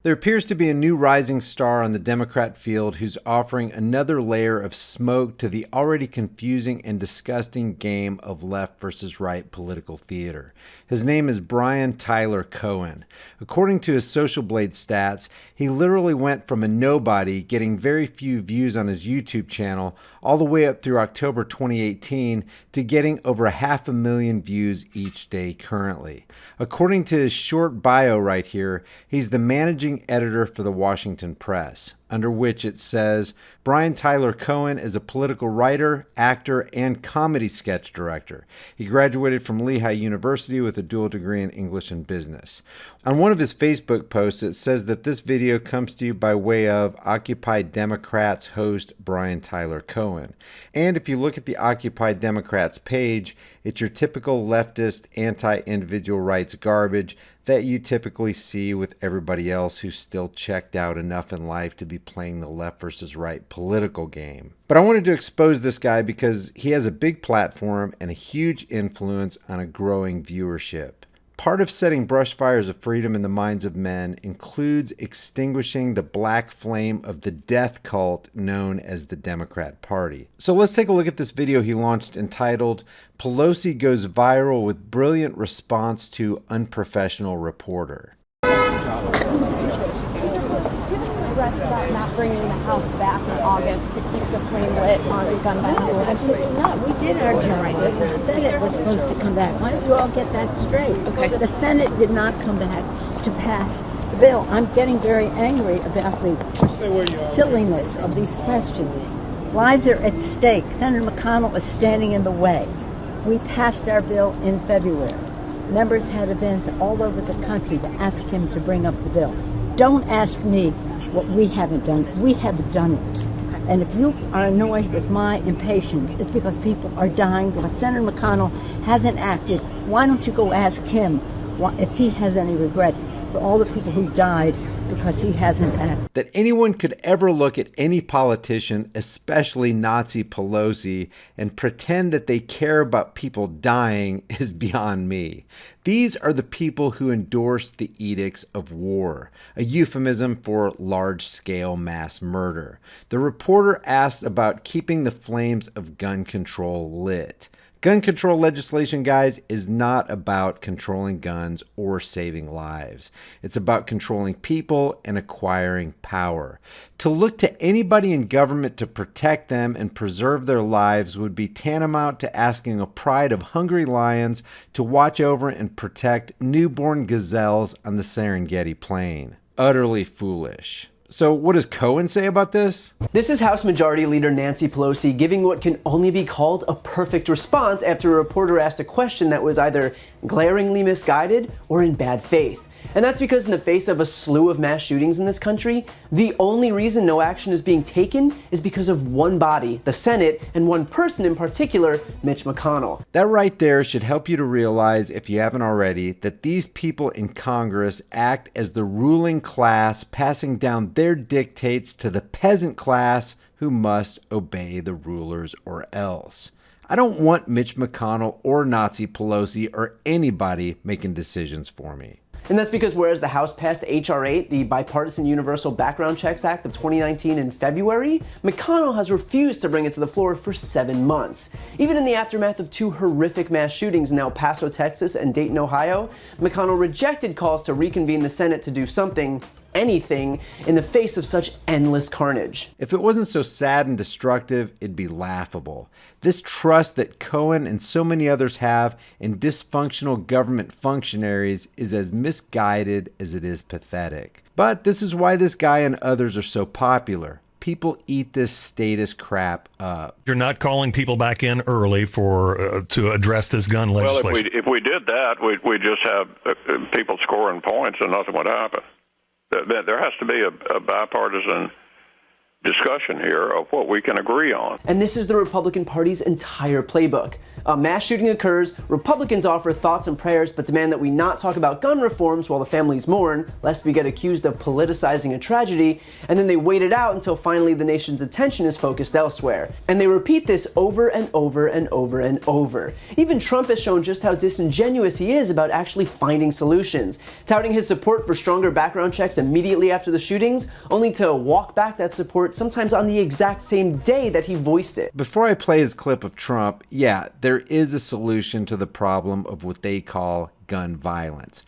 There appears to be a new rising star on the Democrat field who's offering another layer of smoke to the already confusing and disgusting game of left versus right political theater. His name is Brian Tyler Cohen. According to his Social Blade stats, he literally went from a nobody getting very few views on his YouTube channel all the way up through October 2018 to getting over 500,000 views each day currently. According to his short bio right here, he's the managing editor for the Washington Press, under which it says, Brian Tyler Cohen is a political writer, actor, and comedy sketch director. He graduated from Lehigh University with a dual degree in English and business. On one of his Facebook posts, it says that this video comes to you by way of Occupy Democrats host Brian Tyler Cohen. And if you look at the Occupy Democrats page, it's your typical leftist anti-individual rights garbage that you typically see with everybody else who's still checked out enough in life to be playing the left versus right political game. But I wanted to expose this guy because he has a big platform and a huge influence on a growing viewership. Part of setting brush fires of freedom in the minds of men includes extinguishing the black flame of the death cult known as the Democrat Party. So let's take a look at this video he launched entitled, Pelosi Goes Viral with Brilliant Response to Unprofessional Reporter. About not bringing the House back in August to keep the flame lit on gun violence. Absolutely not. We did our job. The Senate was supposed to come back. Why don't you all get that straight? Okay. The Senate did not come back to pass the bill. I'm getting very angry about the silliness of these questions. Lives are at stake. Senator McConnell is standing in the way. We passed our bill in February. Members had events all over the country to ask him to bring up the bill. Don't ask me what we haven't done. We have done it. And if you are annoyed with my impatience, it's because people are dying, because Senator McConnell hasn't acted. Why don't you go ask him if he has any regrets for all the people who died because he hasn't acted. That anyone could ever look at any politician, especially Nazi Pelosi, and pretend that they care about people dying is beyond me. These are the people who endorse the edicts of war, a euphemism for large-scale mass murder. The reporter asked about keeping the flames of gun control lit. Gun control legislation, guys, is not about controlling guns or saving lives. It's about controlling people and acquiring power. To look to anybody in government to protect them and preserve their lives would be tantamount to asking a pride of hungry lions to watch over and protect newborn gazelles on the Serengeti Plain. Utterly foolish. So what does Cohen say about this? This is House Majority Leader Nancy Pelosi giving what can only be called a perfect response after a reporter asked a question that was either glaringly misguided or in bad faith. And that's because in the face of a slew of mass shootings in this country, the only reason no action is being taken is because of one body, the Senate, and one person in particular, Mitch McConnell. That right there should help you to realize, if you haven't already, that these people in Congress act as the ruling class, passing down their dictates to the peasant class who must obey the rulers or else. I don't want Mitch McConnell or Nazi Pelosi or anybody making decisions for me. And that's because whereas the House passed H.R. 8, the Bipartisan Universal Background Checks Act of 2019 in February, McConnell has refused to bring it to the floor for 7 months. Even in the aftermath of 2 horrific mass shootings in El Paso, Texas and Dayton, Ohio, McConnell rejected calls to reconvene the Senate to do something, anything, in the face of such endless carnage. If it wasn't so sad and destructive, it'd be laughable. This trust that Cohen and so many others have in dysfunctional government functionaries is as misguided as it is pathetic. But this is why this guy and others are so popular. People eat this status crap up. You're not calling people back in early for to address this gun legislation. Well, if we did that, we'd just have people scoring points and nothing would happen. There has to be a bipartisan discussion here of what we can agree on. And this is the Republican Party's entire playbook. A mass shooting occurs, Republicans offer thoughts and prayers but demand that we not talk about gun reforms while the families mourn, lest we get accused of politicizing a tragedy, and then they wait it out until finally the nation's attention is focused elsewhere. And they repeat this over and over and over and over. Even Trump has shown just how disingenuous he is about actually finding solutions, touting his support for stronger background checks immediately after the shootings, only to walk back that support sometimes on the exact same day that he voiced it. Before I play his clip of Trump, yeah, there is a solution to the problem of what they call gun violence.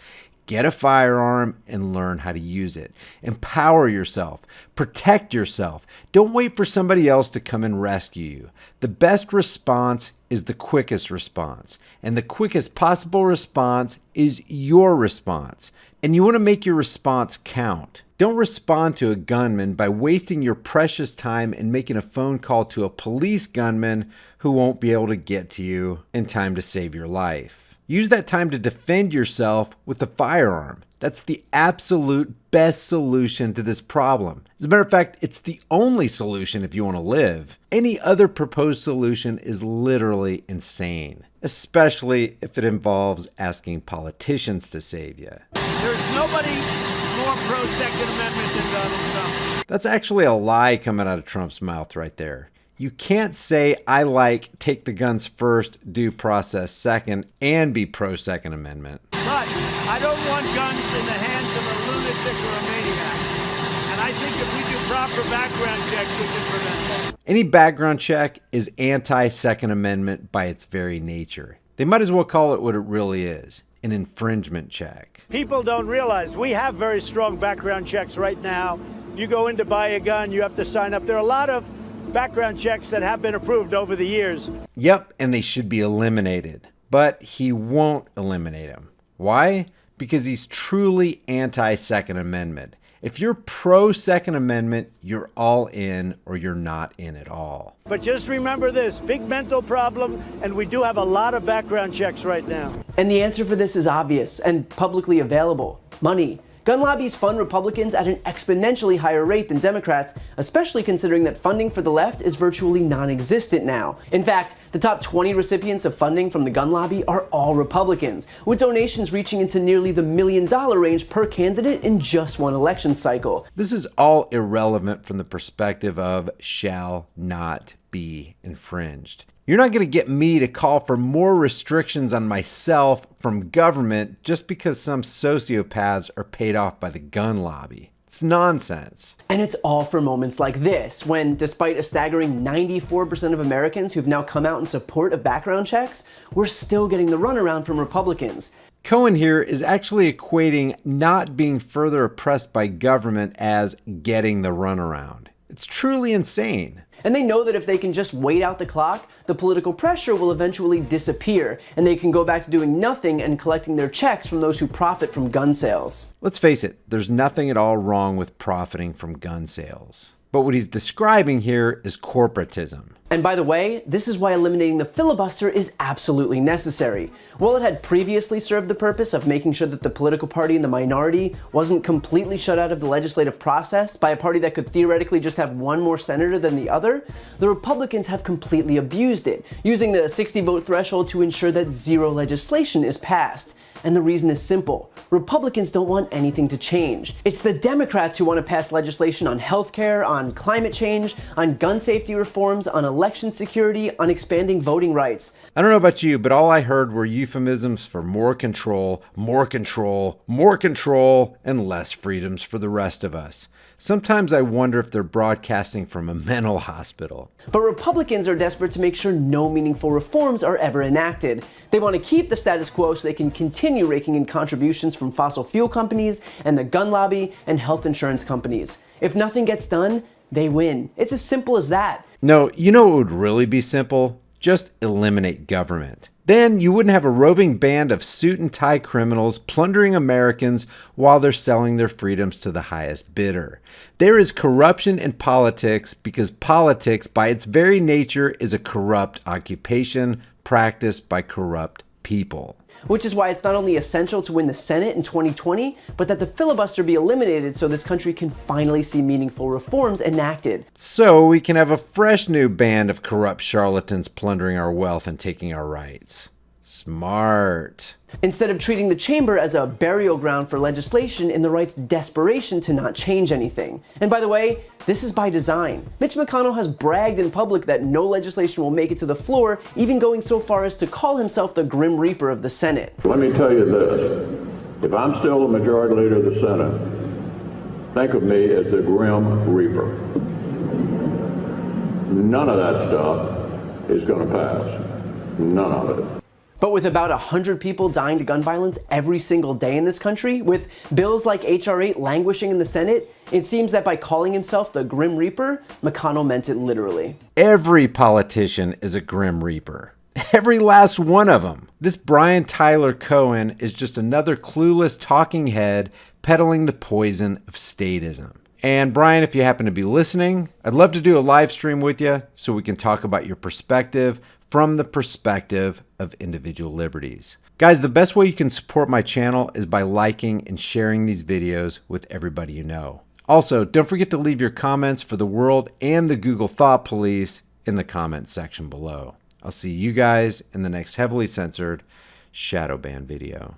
Get a firearm and learn how to use it. Empower yourself. Protect yourself. Don't wait for somebody else to come and rescue you. The best response is the quickest response. And the quickest possible response is your response. And you want to make your response count. Don't respond to a gunman by wasting your precious time and making a phone call to a police gunman who won't be able to get to you in time to save your life. Use that time to defend yourself with a firearm. That's the absolute best solution to this problem. As a matter of fact, it's the only solution if you want to live. Any other proposed solution is literally insane, especially if it involves asking politicians to save you. There's nobody more pro-Second Amendment than Donald Trump. That's actually a lie coming out of Trump's mouth right there. You can't say, I like take the guns first, due process second, and be pro-Second Amendment. But I don't want guns in the hands of a lunatic or a maniac. And I think if we do proper background checks, we can prevent that. Any background check is anti-Second Amendment by its very nature. They might as well call it what it really is, an infringement check. People don't realize we have very strong background checks right now. You go in to buy a gun, you have to sign up. There are a lot of background checks that have been approved over the years. Yep, and they should be eliminated. But he won't eliminate them. Why? Because he's truly anti-Second Amendment. If you're pro-Second Amendment, you're all in or you're not in at all. But just remember this, big mental problem, and we do have a lot of background checks right now. And the answer for this is obvious and publicly available: money. Gun lobbies fund Republicans at an exponentially higher rate than Democrats, especially considering that funding for the left is virtually non-existent now. In fact, the top 20 recipients of funding from the gun lobby are all Republicans, with donations reaching into nearly the $1 million range per candidate in just one election cycle. This is all irrelevant from the perspective of shall not be infringed. You're not going to get me to call for more restrictions on myself from government just because some sociopaths are paid off by the gun lobby. It's nonsense. And it's all for moments like this, when despite a staggering 94% of Americans who've now come out in support of background checks, we're still getting the runaround from Republicans. Cohen here is actually equating not being further oppressed by government as getting the runaround. It's truly insane. And they know that if they can just wait out the clock, the political pressure will eventually disappear, and they can go back to doing nothing and collecting their checks from those who profit from gun sales. Let's face it, there's nothing at all wrong with profiting from gun sales. But what he's describing here is corporatism. And by the way, this is why eliminating the filibuster is absolutely necessary. While it had previously served the purpose of making sure that the political party in the minority wasn't completely shut out of the legislative process by a party that could theoretically just have one more senator than the other, the Republicans have completely abused it, using the 60-vote threshold to ensure that zero legislation is passed. And the reason is simple. Republicans don't want anything to change. It's the Democrats who want to pass legislation on healthcare, on climate change, on gun safety reforms, on election security, on expanding voting rights. I don't know about you, but all I heard were euphemisms for more control, more control, more control, and less freedoms for the rest of us. Sometimes I wonder if they're broadcasting from a mental hospital. But Republicans are desperate to make sure no meaningful reforms are ever enacted. They want to keep the status quo so they can continue raking in contributions from fossil fuel companies and the gun lobby and health insurance companies. If nothing gets done, they win. It's as simple as that. No, you know what would really be simple? Just eliminate government. Then you wouldn't have a roving band of suit and tie criminals plundering Americans while they're selling their freedoms to the highest bidder. There is corruption in politics because politics, by its very nature, is a corrupt occupation practiced by corrupt people. which is why it's not only essential to win the Senate in 2020, but that the filibuster be eliminated so this country can finally see meaningful reforms enacted. So we can have a fresh new band of corrupt charlatans plundering our wealth and taking our rights. Smart. Instead of treating the chamber as a burial ground for legislation in the right's desperation to not change anything. And by the way, this is by design. Mitch McConnell has bragged in public that no legislation will make it to the floor, even going so far as to call himself the Grim Reaper of the Senate. Let me tell you this. If I'm still the majority leader of the Senate, think of me as the Grim Reaper. None of that stuff is going to pass. None of it. But with about 100 people dying to gun violence every single day in this country, with bills like H.R. 8 languishing in the Senate, it seems that by calling himself the Grim Reaper, McConnell meant it literally. Every politician is a Grim Reaper. Every last one of them. This Brian Tyler Cohen is just another clueless talking head peddling the poison of statism. And Brian, if you happen to be listening, I'd love to do a live stream with you so we can talk about your perspective from the perspective of individual liberties. Guys, the best way you can support my channel is by liking and sharing these videos with everybody you know. Also, don't forget to leave your comments for the world and the Google Thought Police in the comments section below. I'll see you guys in the next heavily censored shadow ban video.